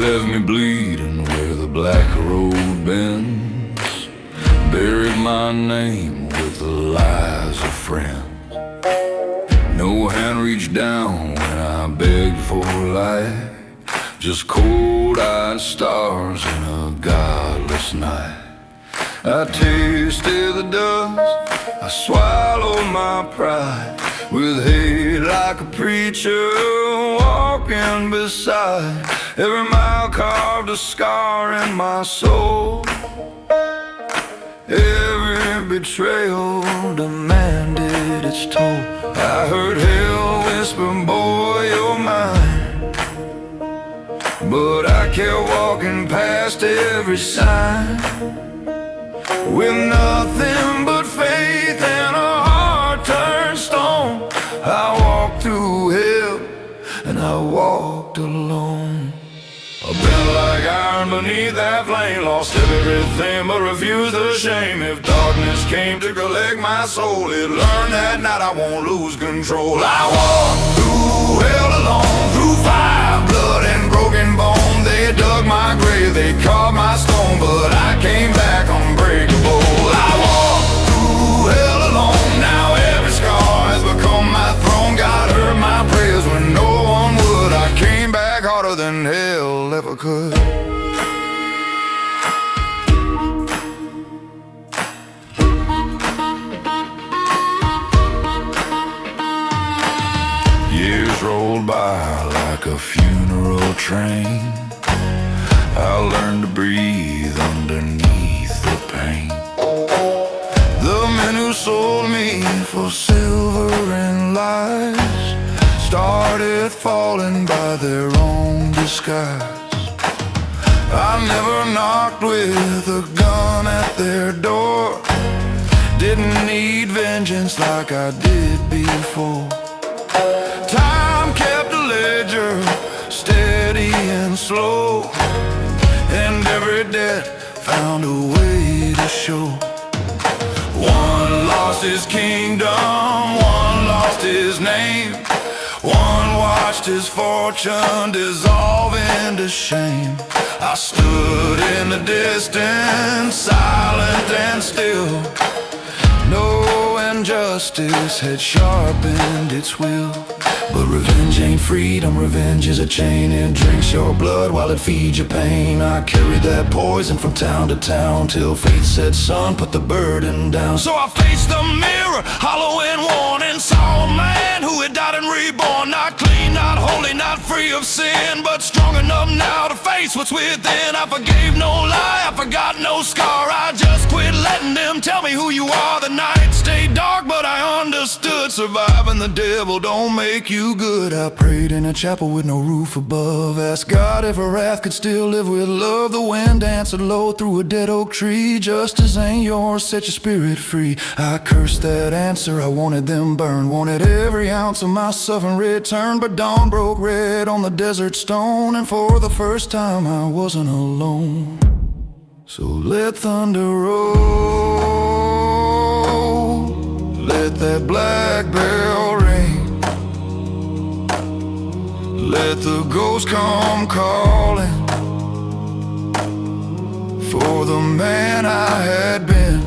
left me bleeding where the black road bends, buried my name with the lies of friends. No hand reached down when I begged for life, just cold-eyed stars in a godless night. I tasted the dust, I swallowed my pride, with hate like a preacher walking beside. Every mile carved a scar in my soul, every betrayal demanded its toll. I heard hell whisper, boy, you're mine, but I kept walking past every sign, with nothing but faith and a heart turned stone. I walked through hell and I walked alone. I bent like iron beneath that flame, lost everything but refused the shame. If darkness came to collect my soul, it learned that night I won't lose control. I walked through hell alone, through fire, blood and broken bone. They dug my grave, they carved my stone, but I came back unbreakable. I walked through hell alone, now every scar has become my throne. God heard my prayers when no one would. I came back harder than hell ever could. Years rolled by like a funeral train. I learned to breathe underneath the pain. The men who sold me for silver and lies started falling by their own disguise. I never knocked with a gun at their door, didn't need vengeance like I did before. Time kept a ledger, steady and slow, and every debt found a way to show. One lost his kingdom, one lost his name, one watched his fortune dissolve into shame. I stood in the distance, silent and still. No injustice had sharpened its will. But revenge ain't freedom, revenge is a chain. It drinks your blood while it feeds your pain. I carried that poison from town to town, till fate said, son, put the burden down. So I faced the mirror, hollow and worn, and saw a man who had died and reborn. Not clean, not holy, not free of sin, but strong enough now to face what's within. I forgave no lie, I forgot no scar. I just quit letting them tell me who you are. The night stayed dark, but I understood. Surviving the devil don't make you good. I prayed in a chapel with no roof above, asked God if wrath could still live with love. The wind danced low through a dead oak tree. Justice ain't yours, set your spirit free. I cursed that answer, I wanted them burned, wanted every ounce of my suffering returned. But dawn broke red on the desert stone, and for the first time I wasn't alone. So let thunder roll, let that black bell ring, let the ghosts come calling for the man I had been.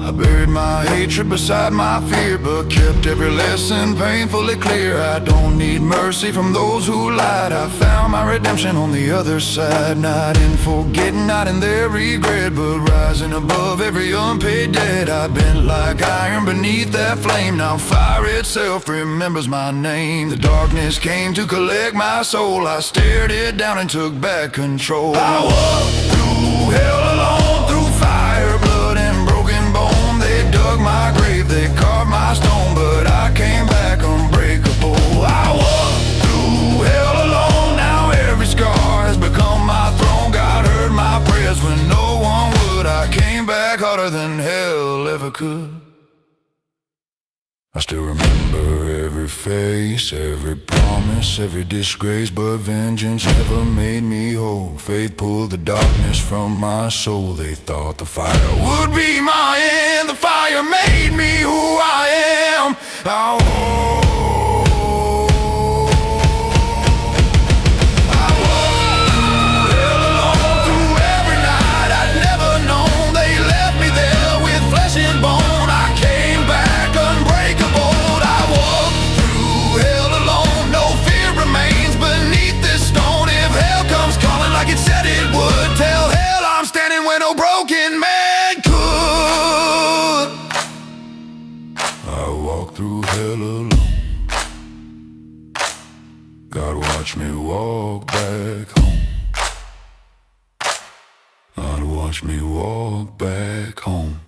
I buried my hatred beside my fear, but kept every lesson painfully clear. I don't need mercy from those who lied. I found my redemption on the other side. Not in forgetting, not in their regret, but rising above every unpaid debt. I've been like iron beneath that flame, now fire itself remembers my name. The darkness came to collect my soul, I stared it down and took back control. I walked through hell alone, through fire, blood and broken bone. They dug my grave, they carved my stone, but I came back unbreakable. I walked through hell alone, now every scar has become my throne. God heard my prayers when no one would. I came back harder than hell ever could. I still remember every face, every promise, every disgrace, but vengeance never made me whole. Faith pulled the darkness from my soul. They thought the fire would be my end. The fire made me who I am. I through hell alone. God watch me walk back home. God watch me walk back home.